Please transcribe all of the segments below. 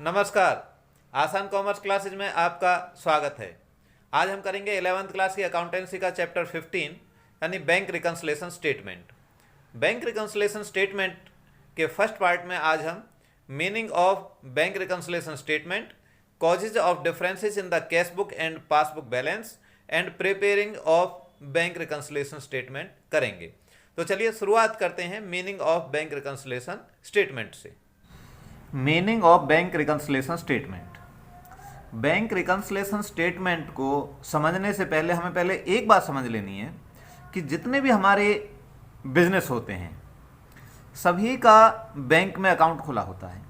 नमस्कार। आसान commerce classes में आपका स्वागत है। आज हम करेंगे 11th क्लास की अकाउंटेंसी का चैप्टर 15 यानी bank reconciliation statement. Bank reconciliation statement के फर्स्ट पार्ट में आज हम meaning of bank reconciliation statement, causes of differences in the cash book and passbook balance and preparing of bank reconciliation statement करेंगे। तो चलिए शुरुआत करते हैं meaning of bank reconciliation statement से। Meaning of bank reconciliation statement. Bank reconciliation statement को समझने से पहले हमें पहले एक बात समझ लेनी है कि जितने भी हमारे बिजनेस होते हैं सभी का बैंक में अकाउंट खुला होता है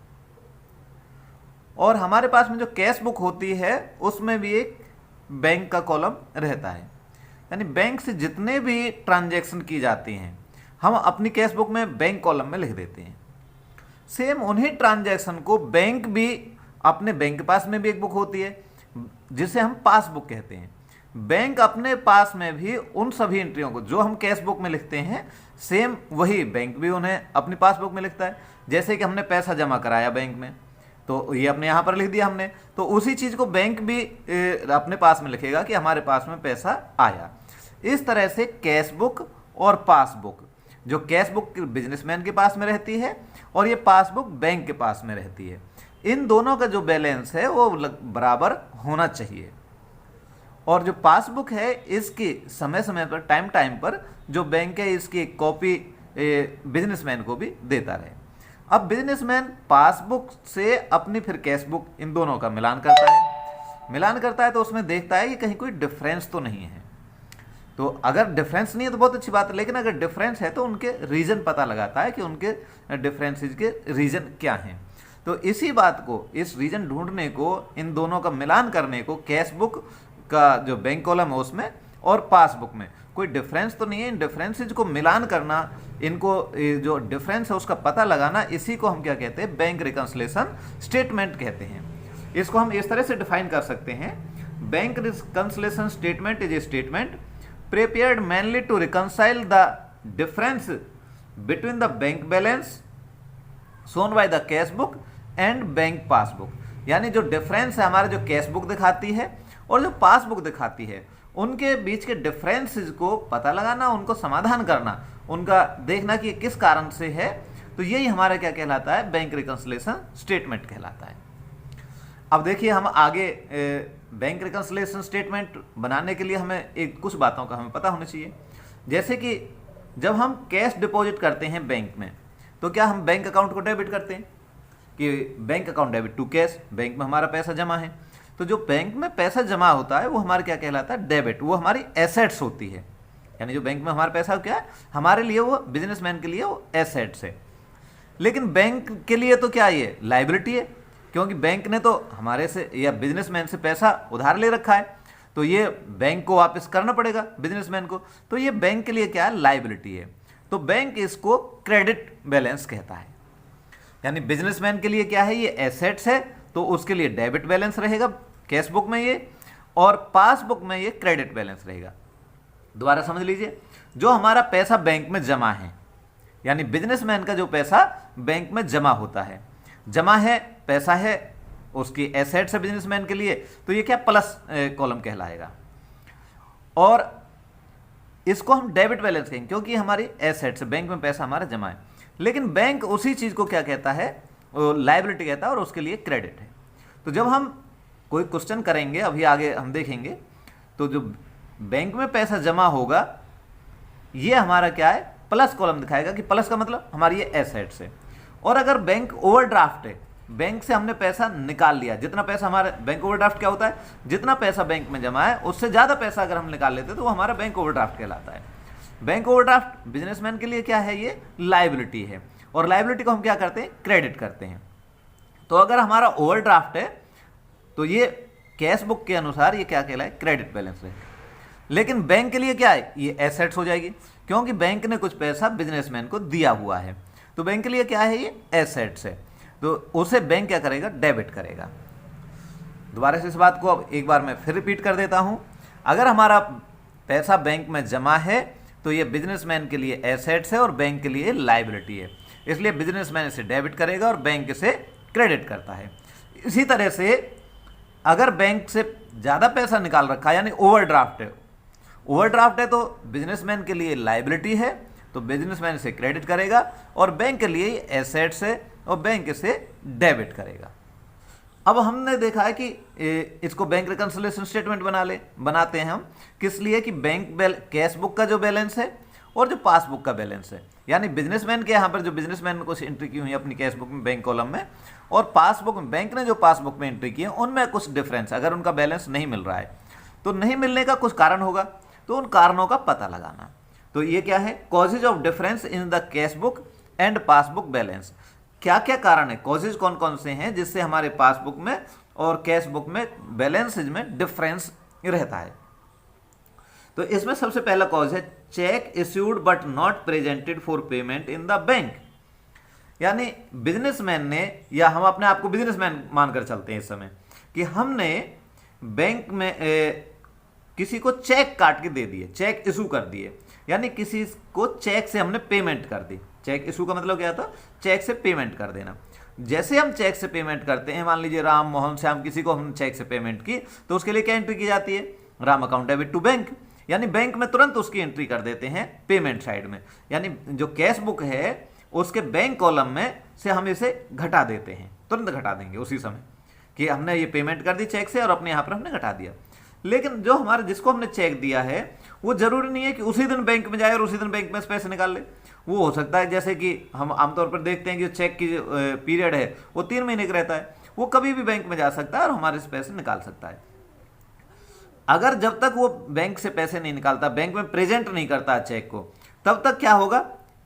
और हमारे पास में जो कैश बुक होती है उसमें भी एक बैंक का कॉलम रहता है। यानी बैंक से जितने भी ट्रांजैक्शन की जाती हैं हम अपनी कैश बुक में बैंक कॉलम में लिख देते हैं। सेम उन्हीं ट्रांजैक्शन को बैंक भी अपने बैंक के पास में भी एक बुक होती है जिसे हम पासबुक कहते हैं। बैंक अपने पास में भी उन सभी एंट्रियों को जो हम कैश बुक में लिखते हैं सेम वही बैंक भी उन्हें अपनी पासबुक में लिखता है। जैसे कि हमने पैसा जमा कराया बैंक में तो ये अपने यहाँ पर लिख दिया हमने, तो उसी चीज़ को बैंक भी अपने पास में लिखेगा कि हमारे पास में पैसा आया। इस तरह से कैश बुक और पासबुक, जो कैश बुक बिजनेसमैन के पास में रहती है और ये पासबुक बैंक के पास में रहती है, इन दोनों का जो बैलेंस है वो बराबर होना चाहिए। और जो पासबुक है इसकी समय समय पर टाइम टाइम पर जो बैंक है इसकी कॉपी बिजनेसमैन को भी देता रहे। अब बिजनेसमैन पासबुक से अपनी फिर कैश बुक इन दोनों का मिलान करता है तो उसमें देखता है कि कहीं कोई डिफरेंस तो नहीं है। तो अगर डिफरेंस नहीं है तो बहुत अच्छी बात है, लेकिन अगर डिफरेंस है तो उनके रीजन पता लगाता है कि उनके डिफरेंसेस के रीजन क्या हैं। तो इसी बात को, इस रीजन ढूंढने को, इन दोनों का मिलान करने को कैश बुक का जो बैंक कॉलम है उसमें और पासबुक में कोई डिफरेंस तो नहीं है, इन डिफरेंसेज को मिलान करना, इनको जो डिफरेंस है उसका पता लगाना, इसी को हम क्या कहते हैं, बैंक रिकन्सिलेशन स्टेटमेंट कहते हैं। इसको हम इस तरह से डिफाइन कर सकते हैं, bank reconciliation statement is a statement prepared mainly to reconcile the difference between the bank balance shown by the cash book and bank passbook। यानी जो डिफरेंस है हमारे जो कैश बुक दिखाती है और जो पासबुक दिखाती है उनके बीच के डिफरेंसेस को पता लगाना, उनको समाधान करना, उनका देखना कि किस कारण से है, तो यही हमारा क्या कहलाता है, बैंक रिकन्सिलेशन स्टेटमेंट कहलाता है। अब देखिए हम आगे बैंक रिकन्सिलेशन स्टेटमेंट बनाने के लिए हमें एक कुछ बातों का हमें पता होना चाहिए। जैसे कि जब हम कैश डिपॉजिट करते हैं बैंक में तो क्या हम बैंक अकाउंट को डेबिट करते हैं कि bank account debit to cash, bank में हमारा पैसा जमा है। तो जो बैंक में पैसा जमा होता है वो हमारा क्या कहलाता है, डेबिट, वो हमारी एसेट्स होती है। यानी जो बैंक में हमारा पैसा क्या है, हमारे लिए वो बिजनेसमैन के लिए वो एसेट्स है। लेकिन बैंक के लिए तो क्या ये लायबिलिटी है, क्योंकि बैंक ने तो हमारे से या बिजनेसमैन से पैसा उधार ले रखा है तो ये बैंक को वापस करना पड़ेगा बिजनेसमैन को, तो ये बैंक के लिए क्या है, लायबिलिटी है। तो बैंक इसको क्रेडिट बैलेंस कहता है। यानी बिजनेसमैन के लिए क्या है, ये एसेट्स है तो उसके लिए डेबिट बैलेंस रहेगा कैश बुक में ये, और पासबुक में ये क्रेडिट बैलेंस रहेगा। दोबारा समझ लीजिए, जो हमारा पैसा बैंक में जमा है, यानी बिजनेसमैन का जो पैसा बैंक में जमा होता है, जमा है, पैसा है, उसकी एसेट्स है बिजनेसमैन के लिए, तो ये क्या प्लस कॉलम कहलाएगा। और इसको हम डेबिट बैलेंस कहेंगे क्योंकि हमारी एसेट्स, बैंक में पैसा हमारा जमा है। लेकिन बैंक उसी चीज को क्या कहता है, लायबिलिटी कहता है और उसके लिए क्रेडिट है। तो जब हम कोई क्वेश्चन करेंगे, अभी आगे हम देखेंगे, तो जो बैंक में पैसा जमा होगा ये हमारा क्या है, प्लस कॉलम दिखाएगा कि प्लस का मतलब हमारी ये एसेट्स है। और अगर बैंक ओवरड्राफ्ट है, बैंक से हमने पैसा निकाल लिया, जितना पैसा हमारे, बैंक ओवरड्राफ्ट क्या होता है, जितना पैसा बैंक में जमा है उससे ज़्यादा पैसा अगर हम निकाल लेते तो वो हमारा बैंक ओवरड्राफ्ट कहलाता है। बैंक ओवरड्राफ्ट बिजनेसमैन के लिए क्या है, ये लायबिलिटी है, और लायबिलिटी को हम क्या करते हैं, क्रेडिट करते हैं। तो अगर हमारा ओवरड्राफ्ट है तो ये कैश बुक के अनुसार ये क्या कहलाए, क्रेडिट बैलेंस रहेगा। लेकिन बैंक के लिए क्या है, ये एसेट्स हो जाएगी क्योंकि बैंक ने कुछ पैसा बिजनेसमैन को दिया हुआ है, तो बैंक के लिए क्या है, ये एसेट्स है, तो उसे बैंक क्या करेगा, डेबिट करेगा। दोबारा से इस बात को अब एक बार मैं फिर रिपीट कर देता हूं, अगर हमारा पैसा बैंक में जमा है तो ये बिजनेसमैन के लिए एसेट्स है और बैंक के लिए लायबिलिटी है, इसलिए बिजनेसमैन इसे डेबिट करेगा और बैंक इसे क्रेडिट करता है। इसी तरह से अगर बैंक से ज़्यादा पैसा निकाल रखा है, यानी ओवरड्राफ्ट है, ओवरड्राफ्ट है तो बिजनेसमैन के लिए लायबिलिटी है, तो बिजनेसमैन इसे क्रेडिट करेगा, और बैंक के लिए एसेट्स है और बैंक इसे डेबिट करेगा। अब हमने देखा है कि इसको बैंक रिकंसिलिएशन स्टेटमेंट बनाते हैं हम, किस लिए कि बैंक कैश बुक का जो बैलेंस है और जो पासबुक का बैलेंस है, यानी बिजनेसमैन के यहाँ पर जो बिजनेसमैन ने कुछ एंट्री की हुई है अपनी कैश बुक में बैंक कॉलम में, और पासबुक में बैंक ने जो पासबुक में एंट्री की है उनमें कुछ डिफरेंस, अगर उनका बैलेंस नहीं मिल रहा है तो नहीं मिलने का कुछ कारण होगा, तो उन कारणों का पता लगाना। तो ये क्या है, causes of difference in the cash book and passbook balance. क्या क्या कारण है, कॉजेज कौन कौन से हैं जिससे हमारे पासबुक में और कैश बुक में बैलेंसेज में डिफरेंस रहता है। तो इसमें सबसे पहला कॉज है check issued but not presented for payment in the bank. यानी बिजनेसमैन ने, या हम अपने आप को बिजनेसमैन मानकर चलते हैं इस समय, कि हमने बैंक में किसी को चेक काट के दे दिए, चेक इशू कर दिए, यानी किसी को चेक से हमने पेमेंट कर दी। चेक इशू का मतलब क्या था, चेक से पेमेंट कर देना। जैसे हम चेक से पेमेंट करते हैं, मान लीजिए राम मोहन श्याम किसी को हम चेक से पेमेंट की, तो उसके लिए क्या एंट्री की जाती है, Ram account debit to bank, यानी बैंक में तुरंत उसकी एंट्री कर देते हैं पेमेंट साइड में, यानी जो कैश बुक है उसके बैंक कॉलम में से हम इसे घटा देते हैं, तुरंत घटा देंगे उसी समय कि हमने ये पेमेंट कर दी चेक से और अपने यहाँ पर हमने घटा दिया। लेकिन जो हमारे जिसको हमने चेक दिया है वो जरूरी नहीं है कि उसी दिन बैंक में जाए और उसी दिन बैंक में से पैसे निकाल ले। वो हो सकता है जैसे कि हम आमतौर पर देखते हैं कि जो चेक की पीरियड है वो 3 महीने का रहता है, वो कभी भी बैंक में जा सकता है और हमारे से पैसे निकाल सकता है। अगर जब तक वो बैंक से पैसे नहीं निकालता, बैंक में प्रेजेंट नहीं करता चेक को, तब तक क्या होगा,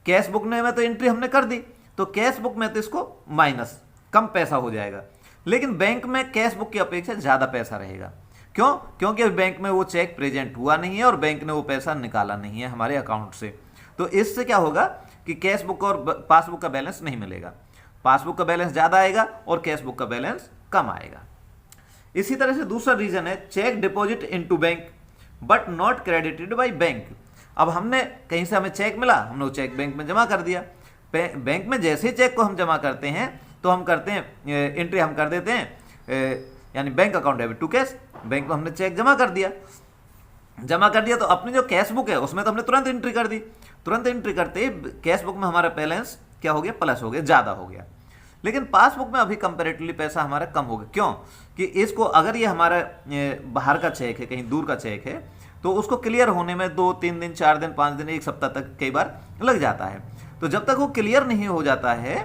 कैश बुक में तो एंट्री हमने कर दी, तो कैश बुक में तो इसको माइनस कम पैसा हो जाएगा, लेकिन बैंक में कैश बुक की अपेक्षा ज़्यादा पैसा रहेगा। क्यों? क्योंकि अभी बैंक में वो चेक प्रेजेंट हुआ नहीं है और बैंक ने वो पैसा निकाला नहीं है हमारे अकाउंट से। तो इससे क्या होगा कि कैश बुक और पासबुक का बैलेंस नहीं मिलेगा, पासबुक का बैलेंस ज़्यादा आएगा और कैश बुक का बैलेंस कम आएगा। इसी तरह से दूसरा रीजन है cheque deposit into bank but not credited by bank. अब हमने कहीं से हमें चेक मिला, हमने वो चेक बैंक में जमा कर दिया। बैंक में जैसे ही चेक को हम जमा करते हैं तो हम करते हैं एंट्री, हम कर देते हैं यानी bank account debit to cash, bank में हमने चेक जमा कर दिया तो अपनी जो कैश बुक है उसमें तो हमने तुरंत एंट्री कर दी। तुरंत एंट्री करते ही कैश बुक में हमारा बैलेंस क्या हो गया, प्लस हो गया, ज़्यादा हो गया। लेकिन पासबुक में अभी कंपेरेटिवली पैसा हमारा कम हो गया। क्यों? कि इसको अगर ये हमारा बाहर का चेक है, कहीं दूर का चेक है, तो उसको क्लियर होने में 2-3 दिन, 4 दिन, 5 दिन, 1 सप्ताह तक कई बार लग जाता है। तो जब तक वो क्लियर नहीं हो जाता है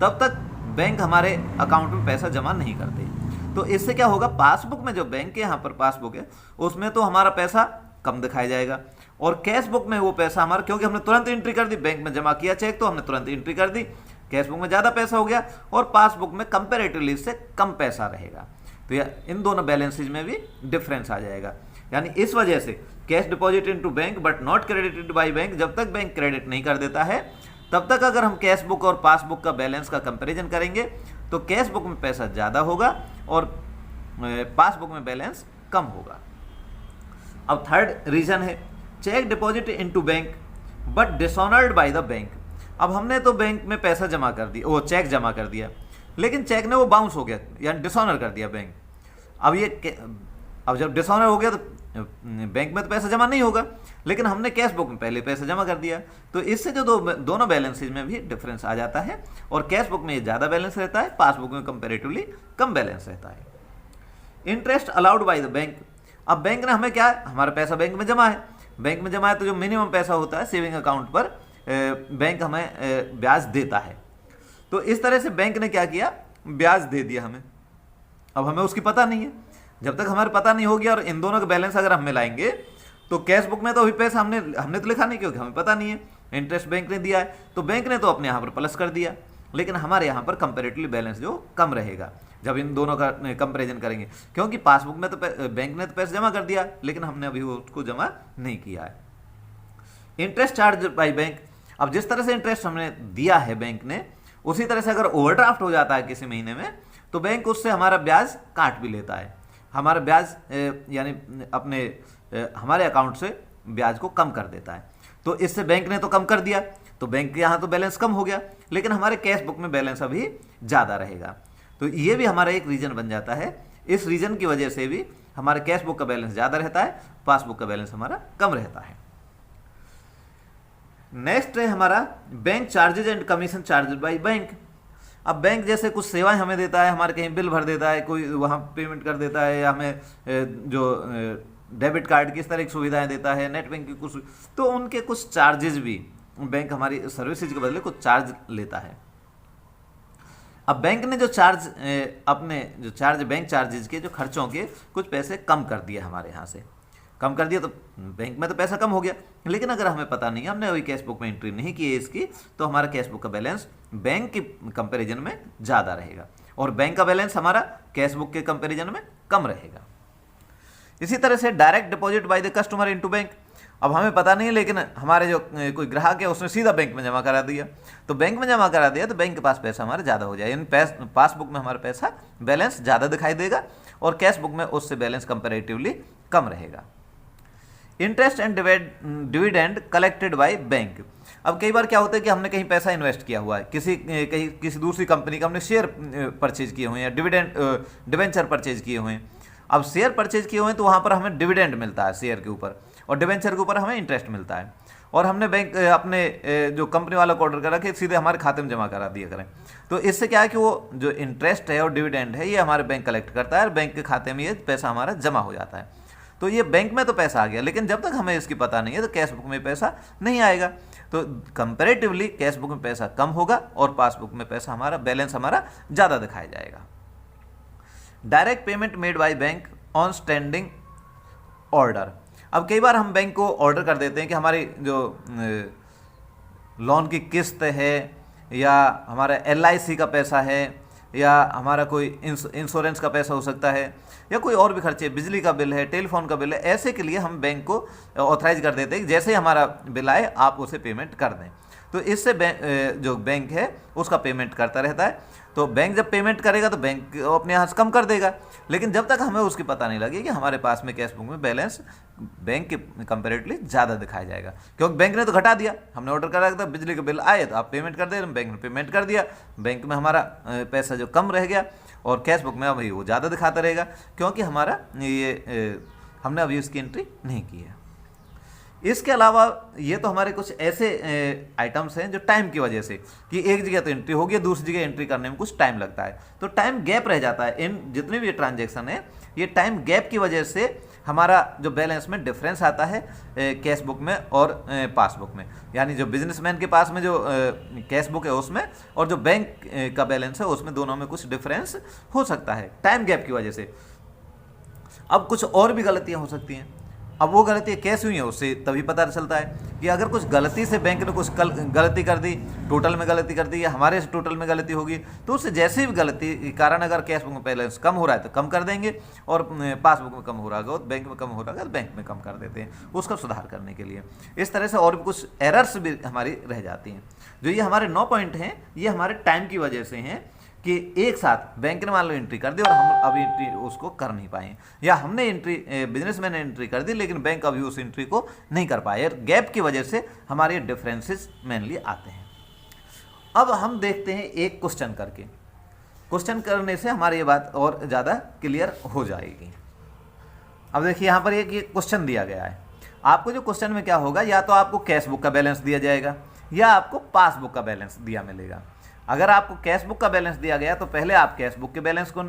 तब तक बैंक हमारे अकाउंट में पैसा जमा नहीं करते। तो इससे क्या होगा, पासबुक में जो बैंक के यहाँ पर पासबुक है उसमें तो हमारा पैसा कम दिखाया जाएगा, और कैश बुक में वो पैसा हमारा, क्योंकि हमने तुरंत एंट्री कर दी, बैंक में जमा किया चेक तो हमने तुरंत एंट्री कर दी, कैश बुक में ज़्यादा पैसा हो गया और पासबुक में कंपेरेटिवली इससे कम पैसा रहेगा। तो इन दोनों बैलेंसेज में भी डिफरेंस आ जाएगा। यानी इस वजह से cash deposit into bank but not credited by bank, जब तक बैंक क्रेडिट नहीं कर देता है तब तक अगर हम कैश बुक और पासबुक का बैलेंस का कंपैरिजन करेंगे तो कैश बुक में पैसा ज़्यादा होगा और पासबुक में बैलेंस कम होगा। अब थर्ड रीजन है cheque deposit into bank but dishonoured by the bank. अब हमने तो बैंक में पैसा जमा कर दिया, वो चेक जमा कर दिया, लेकिन चेक ने वो बाउंस हो गया, यानी डिसऑनर कर दिया बैंक। अब जब डिसऑनर हो गया तो बैंक में तो पैसा जमा नहीं होगा, लेकिन हमने कैश बुक में पहले पैसा जमा कर दिया, तो इससे जो दोनों बैलेंसेज में भी डिफरेंस आ जाता है, और कैश बुक में ये ज़्यादा बैलेंस रहता है, पासबुक में कंपेरेटिवली कम बैलेंस रहता है। Interest allowed by the bank. अब बैंक ने हमें क्या है, हमारा पैसा बैंक में जमा है, बैंक में जमा है तो जो मिनिमम पैसा होता है सेविंग अकाउंट पर बैंक हमें ब्याज देता है। तो इस तरह से बैंक ने क्या किया, ब्याज दे दिया हमें। अब हमें उसकी पता नहीं है, जब तक हमारे पता नहीं हो गया और इन दोनों का बैलेंस अगर हम मिलाएंगे तो कैश बुक में तो अभी पैसा हमने तो लिखा नहीं, क्योंकि हमें पता नहीं है, इंटरेस्ट बैंक ने दिया है तो बैंक ने तो अपने यहाँ पर प्लस कर दिया, लेकिन हमारे यहाँ पर कंपेरेटिवली बैलेंस जो कम रहेगा जब इन दोनों का कंपेरिजन करेंगे, क्योंकि पासबुक में तो बैंक ने तो पैसा जमा कर दिया लेकिन हमने अभी उसको जमा नहीं किया है। Interest charge by bank. अब जिस तरह से इंटरेस्ट हमने दिया है बैंक ने, उसी तरह से अगर ओवरड्राफ्ट हो जाता है किसी महीने में तो बैंक उससे हमारा ब्याज काट भी लेता है, हमारा ब्याज यानी अपने हमारे अकाउंट से ब्याज को कम कर देता है। तो इससे बैंक ने तो कम कर दिया तो बैंक के यहाँ तो बैलेंस कम हो गया, लेकिन हमारे कैश बुक में बैलेंस अभी ज़्यादा रहेगा। तो ये भी हमारा एक रीजन बन जाता है। इस रीजन की वजह से भी हमारे कैश बुक का बैलेंस ज़्यादा रहता है, पासबुक का बैलेंस हमारा कम रहता है। नेक्स्ट है हमारा bank charges and commission charges bye bank. अब बैंक जैसे कुछ सेवाएं हमें देता है, हमारे कहीं बिल भर देता है, कोई वहाँ पेमेंट कर देता है, या हमें जो डेबिट कार्ड की इस तरह की सुविधाएं देता है, नेट बैंक की कुछ, तो उनके कुछ चार्जेस भी बैंक हमारी सर्विसेज के बदले कुछ चार्ज लेता है। अब बैंक ने जो चार्ज अपने जो चार्ज बैंक चार्जेज के जो खर्चों के कुछ पैसे कम कर दिए, हमारे यहाँ से कम कर दिया, तो बैंक में तो पैसा कम हो गया। लेकिन अगर हमें पता नहीं है, हमने अभी कैश बुक में एंट्री नहीं की है इसकी, तो हमारा कैश बुक का बैलेंस बैंक के कंपैरिजन में ज़्यादा रहेगा और बैंक का बैलेंस हमारा कैश बुक के कंपैरिजन में कम रहेगा। इसी तरह से direct deposit by the customer into bank. अब हमें पता नहीं है, लेकिन हमारे जो कोई ग्राहक है उसने सीधा बैंक में जमा करा दिया, तो बैंक में जमा करा दिया तो बैंक के पास पैसा हमारा ज़्यादा हो जाए, यानी पासबुक में हमारा पैसा बैलेंस ज़्यादा दिखाई देगा और कैश बुक में उससे बैलेंस कंपैरेटिवली कम रहेगा। Interest and dividend collected by bank. अब कई बार क्या होता है कि हमने कहीं पैसा इन्वेस्ट किया हुआ है, किसी दूसरी कंपनी का हमने शेयर परचेज किए हुए हैं, डिवेंचर परचेज किए हुए हैं। अब शेयर परचेज किए हुए हैं तो वहाँ पर हमें डिविडेंड मिलता है शेयर के ऊपर, और डिवेंचर के ऊपर हमें इंटरेस्ट मिलता है, और हमने बैंक अपने जो कंपनी वाला को ऑर्डर करा कि सीधे हमारे खाते में जमा करा दिया करें। तो इससे क्या है कि वो जो इंटरेस्ट है और डिविडेंड है ये हमारे बैंक कलेक्ट करता है और बैंक के खाते में ये पैसा हमारा जमा हो जाता है। तो ये बैंक में तो पैसा आ गया, लेकिन जब तक हमें इसकी पता नहीं है तो कैश बुक में पैसा नहीं आएगा। तो कंपैरेटिवली कैश बुक में पैसा कम होगा और पासबुक में पैसा हमारा बैलेंस हमारा ज़्यादा दिखाया जाएगा। Direct payment made by bank on standing order. अब कई बार हम बैंक को ऑर्डर कर देते हैं कि हमारी जो लोन की किस्त है, या हमारा LIC का पैसा है, या हमारा कोई इंश्योरेंस का पैसा हो सकता है, या कोई और भी खर्चे, बिजली का बिल है, टेलीफोन का बिल है, ऐसे के लिए हम बैंक को ऑथराइज कर देते हैं कि जैसे ही हमारा बिल आए आप उसे पेमेंट कर दें। तो इससे जो बैंक है उसका पेमेंट करता रहता है। तो बैंक जब पेमेंट करेगा तो बैंक अपने यहाँ से कम कर देगा, लेकिन जब तक हमें उसकी पता नहीं लगी कि हमारे पास में कैश बुक में बैलेंस बैंक के कंपेरेटिवली ज़्यादा दिखाया जाएगा, क्योंकि बैंक ने तो घटा दिया, हमने ऑर्डर करा था, बिजली का बिल आए तो आप पेमेंट कर दे, बैंक ने पेमेंट कर दिया, बैंक में हमारा पैसा जो कम रह गया और कैश बुक में अभी वो ज़्यादा दिखाता रहेगा, क्योंकि हमारा ये हमने अभी उसकी एंट्री नहीं की है। इसके अलावा ये तो हमारे कुछ ऐसे आइटम्स हैं जो टाइम की वजह से, कि एक जगह तो एंट्री होगी, दूसरी जगह एंट्री करने में कुछ टाइम लगता है, तो टाइम गैप रह जाता है। इन जितने भी ट्रांजैक्शन है, ये टाइम गैप की वजह से हमारा जो बैलेंस में डिफरेंस आता है कैश बुक में और पासबुक में, यानी जो बिजनेसमैन के पास में जो कैश बुक है उसमें और जो बैंक का बैलेंस है उसमें, दोनों में कुछ डिफरेंस हो सकता है टाइम गैप की वजह से। अब कुछ और भी गलतियाँ हो सकती हैं। अब वो गलती कैसे हुई है उससे तभी पता चलता है कि अगर कुछ गलती से बैंक ने कुछ गलती कर दी, टोटल में गलती कर दी, या हमारे से टोटल में गलती होगी, तो उससे जैसे भी गलती के कारण अगर कैश बुक में बैलेंस कम हो रहा है तो कम कर देंगे, और पासबुक में कम हो रहा होगा, बैंक में कम हो रहा होगा तो बैंक में कम कर देते हैं उसका सुधार करने के लिए। इस तरह से और भी कुछ एरर्स भी हमारी रह जाती हैं। जो ये हमारे 9 पॉइंट हैं, ये हमारे टाइम की वजह से हैं कि एक साथ बैंक ने मान लो एंट्री कर दी और हम अभी एंट्री उसको कर नहीं पाए, या हमने एंट्री बिजनेसमैन ने एंट्री कर दी लेकिन बैंक अभी उस एंट्री को नहीं कर पाए। गैप की वजह से हमारे डिफरेंसेस मेनली आते हैं। अब हम देखते हैं एक क्वेश्चन करके, क्वेश्चन करने से हमारी ये बात और ज़्यादा क्लियर हो जाएगी। अब देखिए यहाँ पर एक क्वेश्चन दिया गया है, आपको जो क्वेश्चन में क्या होगा, या तो आपको कैश बुक का बैलेंस दिया जाएगा या आपको पासबुक का बैलेंस दिया मिलेगा। अगर आपको कैश बुक का बैलेंस दिया गया तो पहले आप कैश बुक के बैलेंस को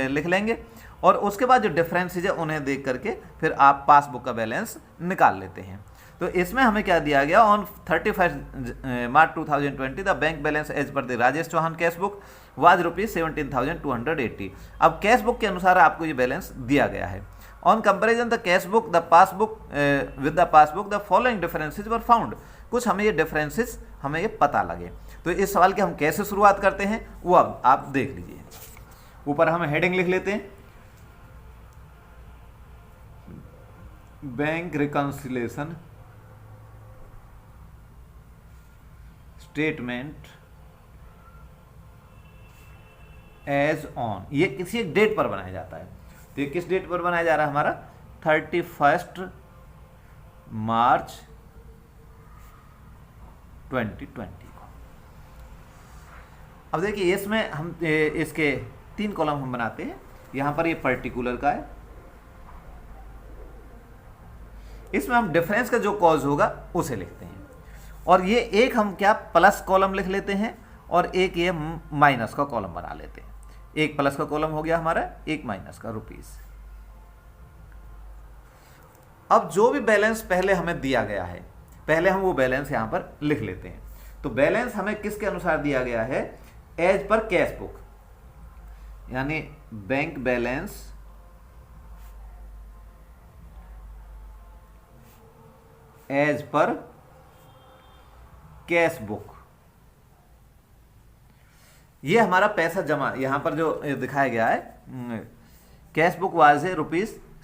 लिख लेंगे, और उसके बाद जो डिफरेंसेज है उन्हें देख करके फिर आप पासबुक का बैलेंस निकाल लेते हैं। तो इसमें हमें क्या दिया गया, on 31 March 2020 the bank balance as per the Rajesh Chauhan cash book was ₹17,280। अब कैश बुक के अनुसार आपको ये बैलेंस दिया गया है। On comparison the cash book the passbook with the passbook the following differences were found. कुछ हमें ये डिफरेंसेस हमें ये पता लगे, तो इस सवाल की हम कैसे शुरुआत करते हैं वो अब आप देख लीजिए। ऊपर हम हेडिंग लिख लेते हैं, bank reconciliation statement as on. ये किसी एक डेट पर बनाया जाता है, तो ये किस डेट पर बनाया जा रहा है हमारा, 31 मार्च 2020 को। अब देखिए इसमें हम इसके 3 कॉलम हम बनाते हैं। यहाँ पर ये पर्टिकुलर का है, इसमें हम डिफरेंस का जो कॉज होगा उसे लिखते हैं, और ये एक हम क्या प्लस कॉलम लिख लेते हैं और एक ये माइनस का कॉलम बना लेते हैं। एक प्लस का कॉलम हो गया हमारा, एक माइनस का रुपीस। अब जो भी बैलेंस पहले हमें दिया गया है, पहले हम वो बैलेंस यहां पर लिख लेते हैं। तो बैलेंस हमें किसके अनुसार दिया गया है? एज पर कैश बुक, यानी bank balance as per cash book. ये हमारा पैसा जमा, यहां पर जो दिखाया गया है कैश बुक वाज है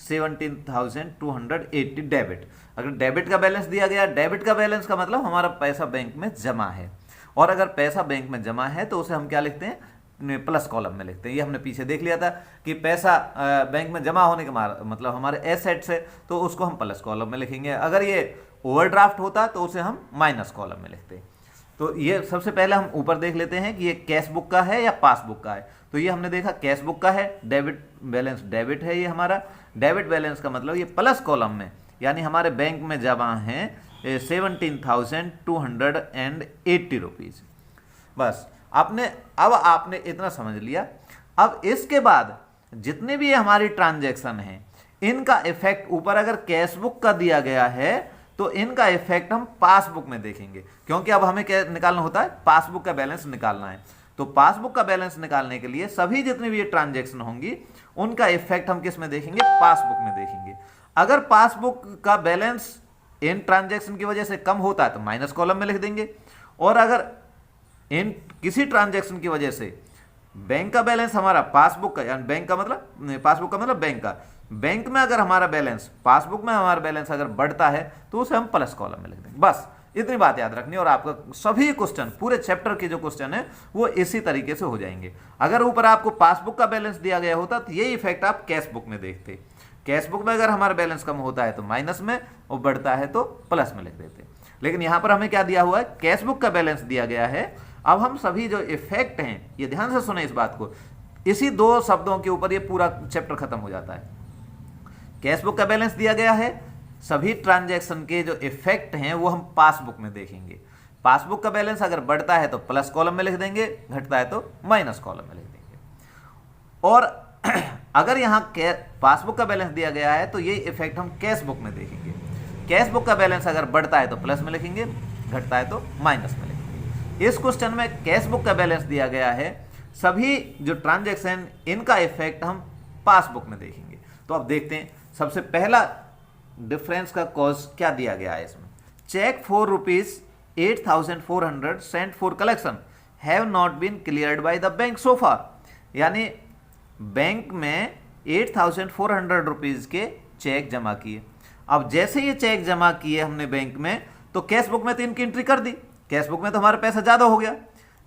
₹17,280 डेबिट। अगर डेबिट का बैलेंस दिया गया, डेबिट का बैलेंस का मतलब हमारा पैसा बैंक में जमा है, और अगर पैसा बैंक में जमा है तो उसे हम क्या लिखते हैं? प्लस कॉलम में लिखते हैं। ये हमने पीछे देख लिया था कि पैसा बैंक में जमा होने का मतलब हमारे एसेट्स है, तो उसको हम प्लस कॉलम में लिखेंगे। अगर ये ओवरड्राफ्ट होता तो उसे हम माइनस कॉलम में लिखते हैं। तो ये सबसे पहले हम ऊपर देख लेते हैं कि ये कैश बुक का है या पासबुक का है। तो ये हमने देखा कैश बुक का है, डेबिट बैलेंस डेबिट है ये हमारा। डेबिट बैलेंस का मतलब ये प्लस कॉलम में, यानी हमारे बैंक में जमा है 17,280 रुपीज। बस आपने इतना समझ लिया। अब इसके बाद जितने भी हमारी ट्रांजैक्शन हैं, इनका इफेक्ट ऊपर अगर कैश बुक का दिया गया है तो इनका इफेक्ट हम पासबुक में देखेंगे, क्योंकि अब हमें क्या निकालना होता है? पासबुक का बैलेंस निकालना है। तो पासबुक का बैलेंस निकालने के लिए सभी जितनी भी ये ट्रांजैक्शन होंगी उनका इफेक्ट हम किस में देखेंगे? पासबुक में देखेंगे। अगर पासबुक का बैलेंस इन ट्रांजैक्शन की वजह से कम होता है तो माइनस कॉलम में लिख देंगे, और अगर इन किसी ट्रांजैक्शन की वजह से बैंक का बैलेंस हमारा पासबुक का, यानी बैंक का मतलब पासबुक का मतलब बैंक का, बैंक में अगर हमारा बैलेंस पासबुक में हमारा बैलेंस अगर बढ़ता है तो उसे हम प्लस कॉलम में लिख देंगे। बस इतनी बात याद रखनी, और आपका सभी क्वेश्चन, पूरे चैप्टर के जो क्वेश्चन है वो इसी तरीके से हो जाएंगे। अगर ऊपर आपको पासबुक का बैलेंस दिया गया होता तो यही इफेक्ट आप कैश बुक में देखते। कैश बुक में अगर हमारा बैलेंस कम होता है तो माइनस में, और बढ़ता है तो प्लस में लिख देते। लेकिन यहां पर हमें क्या दिया हुआ है? कैश बुक का बैलेंस दिया गया है। अब हम सभी जो इफेक्ट हैं, ये ध्यान से सुने इस बात को, इसी 2 शब्दों के ऊपर ये पूरा चैप्टर खत्म हो जाता है। कैश बुक का बैलेंस दिया गया है, सभी ट्रांजैक्शन के जो इफेक्ट हैं वो हम पासबुक में देखेंगे। पासबुक का बैलेंस अगर बढ़ता है तो प्लस कॉलम में लिख देंगे, घटता है तो माइनस कॉलम में लिख देंगे। और अगर यहाँ पासबुक का बैलेंस दिया गया है तो ये इफेक्ट हम कैश बुक में देखेंगे। कैश बुक का बैलेंस अगर बढ़ता है तो प्लस में लिखेंगे, घटता है तो माइनस में लिखेंगे। इस क्वेश्चन में कैश बुक का बैलेंस दिया गया है, सभी जो ट्रांजैक्शन इनका इफेक्ट हम पासबुक में देखेंगे। तो अब देखते हैं सबसे पहला डिफरेंस का कॉज क्या दिया गया है इसमें। Cheque for ₹8,400 sent for collection have not been cleared by the bank so far. यानी बैंक में 8,400 रुपीज के चेक जमा किए। अब जैसे ये चेक जमा किए हमने बैंक में, तो कैश बुक में तो इनकी एंट्री कर दी, कैश बुक में तो हमारा पैसा ज्यादा हो गया,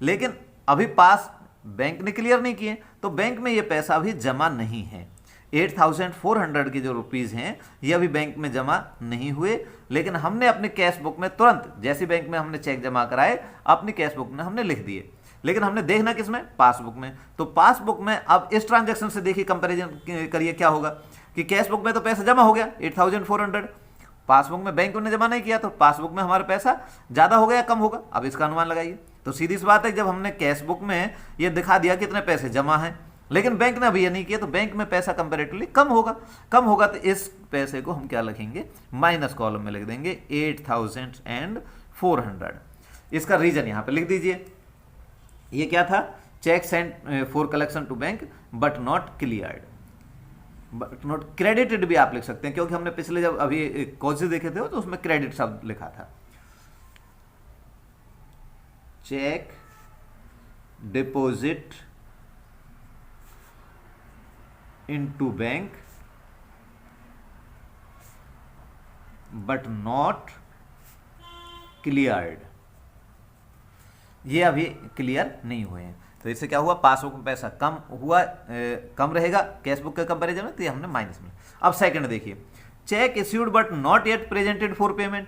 लेकिन अभी पास बैंक ने क्लियर नहीं किए, तो बैंक में ये पैसा अभी जमा नहीं है। 8,400 के जो रुपीज हैं ये अभी बैंक में जमा नहीं हुए, लेकिन हमने अपने कैश बुक में तुरंत, जैसे बैंक में हमने चेक जमा कराए, अपनी कैश बुक में हमने लिख दिए। लेकिन हमने देखना किसमें? पासबुक में। तो पासबुक में अब इस ट्रांजैक्शन से देखिए, कंपैरिजन करिए क्या होगा कि कैश बुक में तो पैसा जमा हो गया 8,400, पासबुक में बैंक ने जमा नहीं किया, तो पासबुक में हमारा पैसा ज्यादा हो गया कम होगा। अब इसका अनुमान लगाइए। तो सीधी सी बात है, जब हमने कैश बुक में ये दिखा दिया कितने पैसे जमा हैं, लेकिन बैंक ने अभी ये नहीं किया, तो बैंक में पैसा कंपैरेटिवली कम होगा। कम होगा तो इस पैसे को हम क्या लिखेंगे? माइनस कॉलम में लिख देंगे 8,400। इसका रीजन यहां पे लिख दीजिए। ये क्या था? Cheque sent for collection to bank but not cleared, but not credited भी आप लिख सकते हैं, क्योंकि हमने पिछले जब अभी कॉजेज देखे थे तो उसमें क्रेडिट शब्द लिखा था। Cheque deposit into bank but not cleared, ये अभी क्लियर नहीं हुए हैं। तो इससे क्या हुआ? पासबुक में पैसा कम हुआ, कम रहेगा कैश बुक के कंपैरिजन में, तो ये हमने माइनस में। अब सेकंड देखिए, check issued but not yet presented for payment.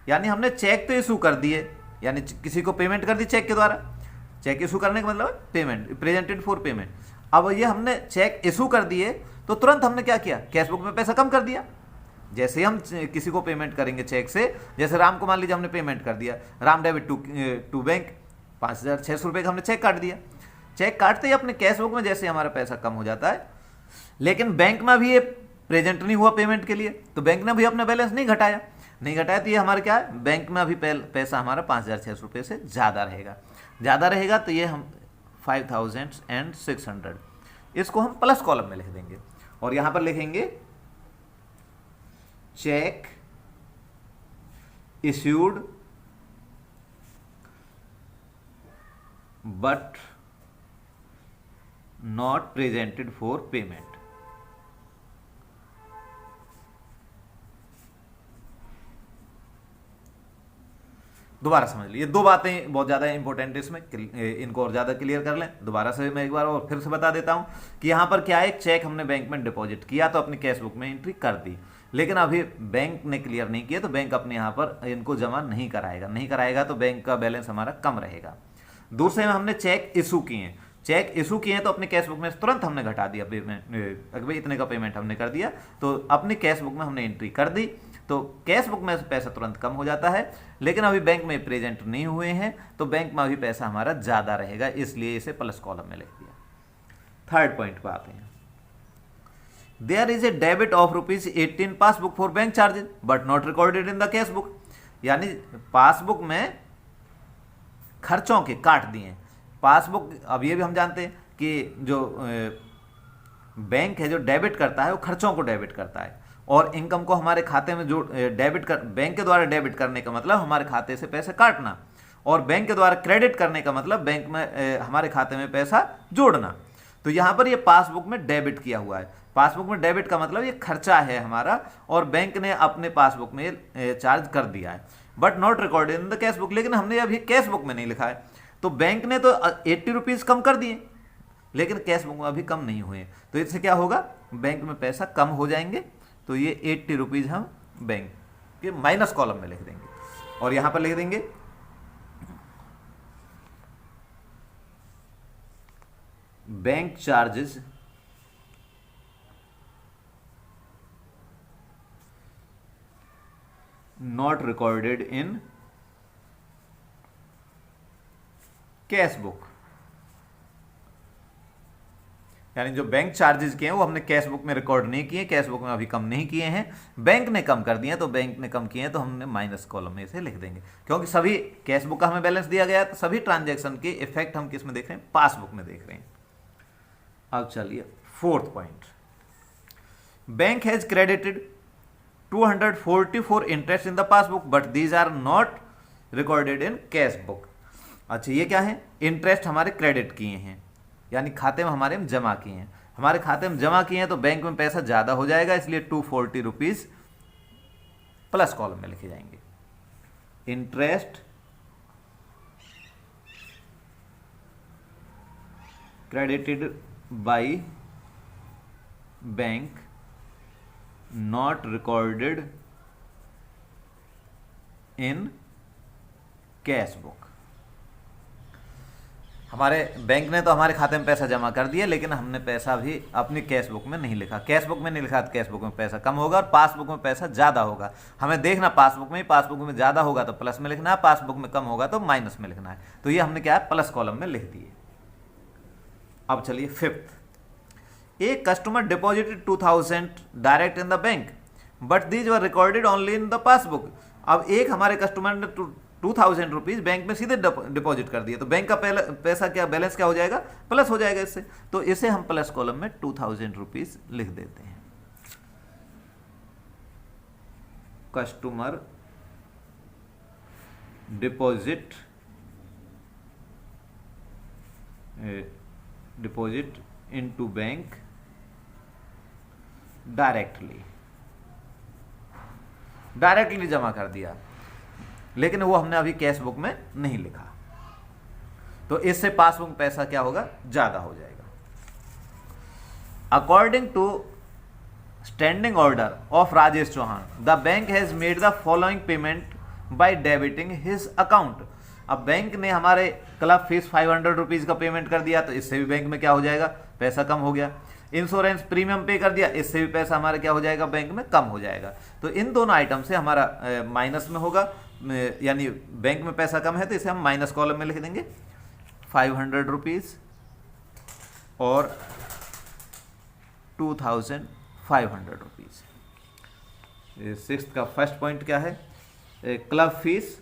यानी हमने चेक तो इशू कर दिए, यानी किसी को पेमेंट कर दी चेक के द्वारा, चेक इशू करने का मतलब पेमेंट, प्रेजेंटेड फॉर पेमेंट। अब ये हमने चेक इशू कर दिए तो तुरंत हमने क्या किया, कैश बुक में पैसा कम कर दिया। जैसे ही हम किसी को पेमेंट करेंगे चेक से, जैसे राम को मान लीजिए हमने पेमेंट कर दिया, राम डेबिट टू बैंक 5,600 रुपये का हमने चेक काट दिया। चेक काटते ही अपने कैश बुक में जैसे हमारा पैसा कम हो जाता है, लेकिन बैंक में भी ये प्रेजेंट नहीं हुआ पेमेंट के लिए, तो बैंक ने भी अपना बैलेंस नहीं घटाया तो ये हमारे क्या है, बैंक में अभी पैसा हमारा 5,600 रुपये से ज़्यादा रहेगा तो ये हम 5,600 इसको हम प्लस कॉलम में लिख देंगे और यहां पर लिखेंगे check issued but not presented for payment. दोबारा समझ लीजिए, दो बातें बहुत ज़्यादा इंपॉर्टेंट इसमें, इनको और ज़्यादा क्लियर कर लें। दोबारा से मैं एक बार और फिर से बता देता हूं कि यहाँ पर क्या है, चेक हमने बैंक में डिपॉजिट किया तो अपनी कैश बुक में एंट्री कर दी, लेकिन अभी बैंक ने क्लियर नहीं किया तो बैंक अपने यहाँ पर इनको जमा नहीं कराएगा तो बैंक का बैलेंस हमारा कम रहेगा। दूसरे में हमने चेक इशू किए तो अपने कैश बुक में तुरंत हमने घटा दिया पेमेंट, अगर भाई इतने का पेमेंट हमने कर दिया तो अपनी कैश बुक में हमने एंट्री कर दी, तो कैश बुक में पैसा तुरंत कम हो जाता है, लेकिन अभी बैंक में प्रेजेंट नहीं हुए हैं तो बैंक में अभी पैसा हमारा ज़्यादा रहेगा, इसलिए इसे प्लस कॉलम में लिख दिया। थर्ड पॉइंट पर आते हैं, there is a debit of ₹18 passbook for bank charges but not recorded in the cash book. यानी पासबुक में खर्चों के काट दिए पासबुक। अब ये भी हम जानते हैं कि जो बैंक है जो डेबिट करता है वो खर्चों को डेबिट करता है, और इनकम को हमारे खाते में जो बैंक के द्वारा डेबिट करने का मतलब हमारे खाते से पैसे काटना, और बैंक के द्वारा क्रेडिट करने का मतलब बैंक में हमारे खाते में पैसा जोड़ना। तो यहाँ पर ये पासबुक में डेबिट किया हुआ है, पासबुक में डेबिट का मतलब ये खर्चा है हमारा, और बैंक ने अपने पासबुक में चार्ज कर दिया है, but not recorded in the cash book. लेकिन हमने अभी कैश बुक में नहीं लिखा है, तो बैंक ने तो 80 रुपीज़ कम कर दिए, लेकिन कैश बुक में अभी कम नहीं हुए, तो इससे क्या होगा, बैंक में पैसा कम हो जाएंगे। तो ये 80 रुपीज़ हम बैंक के माइनस कॉलम में लिख देंगे, और यहां पर लिख देंगे bank charges not recorded in cash book. यानी जो बैंक चार्जेस किए हैं वो हमने कैश बुक में रिकॉर्ड नहीं किए, कैश बुक में अभी कम नहीं किए हैं, बैंक ने कम कर दिए, तो बैंक ने कम किए हैं तो हमने माइनस कॉलम में इसे लिख देंगे, क्योंकि सभी कैश बुक का हमें बैलेंस दिया गया है, तो सभी ट्रांजैक्शन के इफेक्ट हम किस में देख रहे हैं, पासबुक में देख रहे हैं। अब चलिए fourth point, bank has credited 244 interest in the passbook but these are not recorded in cash book. अच्छा, ये क्या है, इंटरेस्ट हमारे क्रेडिट किए हैं, यानी खाते में हमारे में जमा किए हैं, हमारे खाते में जमा किए हैं तो बैंक में पैसा ज़्यादा हो जाएगा, इसलिए 240 रुपीज़ प्लस कॉलम में लिखे जाएंगे। Interest credited by bank not recorded in cash book. हमारे बैंक ने तो हमारे खाते में पैसा जमा कर दिया, लेकिन हमने पैसा भी अपनी कैश बुक में नहीं लिखा, कैश बुक में नहीं लिखा तो कैश बुक में पैसा कम होगा और पासबुक में पैसा ज़्यादा होगा। हमें देखना पासबुक में ज़्यादा होगा तो प्लस में लिखना है, पासबुक में कम होगा तो माइनस में लिखना है। तो ये हमने क्या है, प्लस कॉलम में लिख दिए। अब चलिए fifth, a customer deposited 2000 direct in the bank but these were recorded only in the passbook. अब एक हमारे कस्टमर ने 2000 रुपीज़ बैंक में सीधे डिपॉजिट कर दिए, तो बैंक का पैसा क्या, बैलेंस क्या हो जाएगा, प्लस हो जाएगा इससे, तो इसे हम प्लस कॉलम में 2000 रुपीज़ लिख देते हैं। Customer deposit into bank directly जमा कर दिया, लेकिन वो हमने अभी कैश बुक में नहीं लिखा, तो इससे पासबुक में पैसा क्या होगा, ज्यादा हो जाएगा। According to standing order of Rajesh Chauhan the bank has made the following payment by debiting his account. अब बैंक ने हमारे क्लब फीस 500 रुपीज़ का पेमेंट कर दिया, तो इससे भी बैंक में क्या हो जाएगा, पैसा कम हो गया। इंश्योरेंस प्रीमियम पे कर दिया, इससे भी पैसा हमारा क्या हो जाएगा, बैंक में कम हो जाएगा। तो इन दोनों आइटम से हमारा माइनस में होगा, यानी बैंक में पैसा कम है तो इसे हम माइनस कॉलम में लिख देंगे 500 रुपीज़ और 2500 रुपीज़। सिक्स्थ का फर्स्ट पॉइंट क्या है, club fees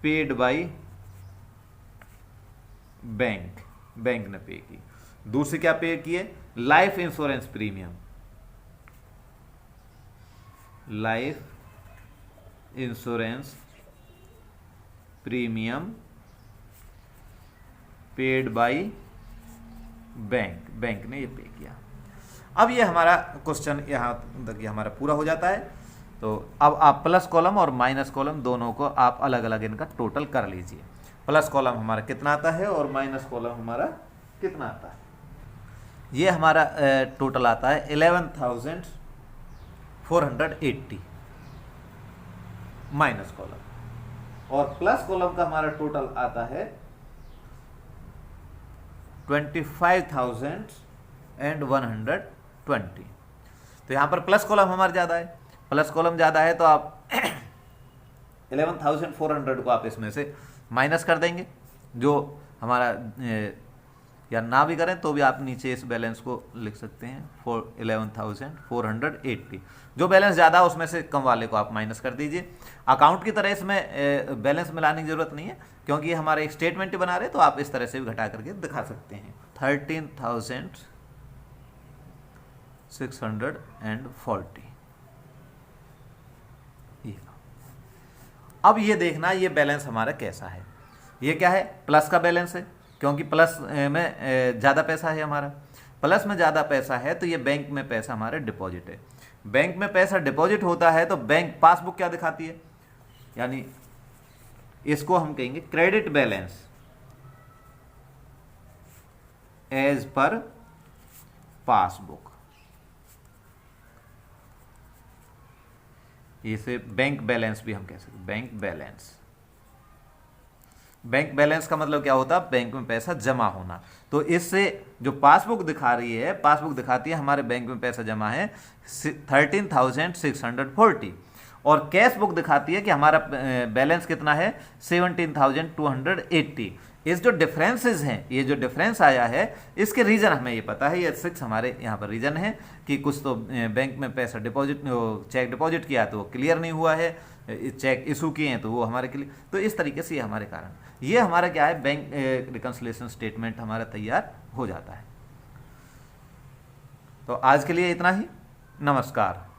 paid by bank, bank ने पे की। दूसरी क्या पे किए, life insurance premium, life insurance premium paid by bank, bank ने ये पे किया। अब ये हमारा क्वेश्चन यहाँ तक ये हमारा पूरा हो जाता है। तो अब आप प्लस कॉलम और माइनस कॉलम दोनों को आप अलग अलग इनका टोटल कर लीजिए। प्लस कॉलम हमारा कितना आता है और माइनस कॉलम हमारा कितना आता है। ये हमारा टोटल आता है 11,480 माइनस कॉलम, और प्लस कॉलम का हमारा टोटल आता है 25,120। तो यहाँ पर प्लस कॉलम हमारा ज़्यादा है, प्लस कॉलम ज़्यादा है तो आप 11,400 को आप इसमें से माइनस कर देंगे, जो हमारा या ना भी करें तो भी आप नीचे इस बैलेंस को लिख सकते हैं 11,480। जो बैलेंस ज़्यादा है उसमें से कम वाले को आप माइनस कर दीजिए। अकाउंट की तरह इसमें बैलेंस मिलाने की ज़रूरत नहीं है, क्योंकि ये हमारे एक स्टेटमेंट बना रहे, तो आप इस तरह से भी घटा करके दिखा सकते हैं। 13,640। अब ये देखना ये बैलेंस हमारा कैसा है। ये क्या है, प्लस का बैलेंस है, क्योंकि प्लस में ज़्यादा पैसा है हमारा। प्लस में ज़्यादा पैसा है तो ये बैंक में पैसा हमारे डिपॉजिट है। बैंक में पैसा डिपॉजिट होता है तो बैंक पासबुक क्या दिखाती है, यानी इसको हम कहेंगे credit balance as per passbook. इसे बैंक बैलेंस भी हम कह सकते हैं, बैंक बैलेंस। बैंक बैलेंस का मतलब क्या होता है, बैंक में पैसा जमा होना। तो इससे जो पासबुक दिखा रही है, पासबुक दिखाती है हमारे बैंक में पैसा जमा है 13,640, और कैश बुक दिखाती है कि हमारा बैलेंस कितना है 17,280। इस जो डिफरेंसेस हैं, ये जो डिफरेंस आया है इसके रीज़न हमें ये पता है, ये 6 हमारे यहाँ पर रीज़न है कि कुछ तो बैंक में पैसा डिपॉजिट, चेक डिपॉजिट किया तो वो क्लियर नहीं हुआ है, चेक इशू किए हैं तो वो हमारे क्लियर। तो इस तरीके से ये हमारे कारण ये हमारा क्या है, बैंक रिकंसिलिएशन स्टेटमेंट हमारा तैयार हो जाता है। तो आज के लिए इतना ही, नमस्कार।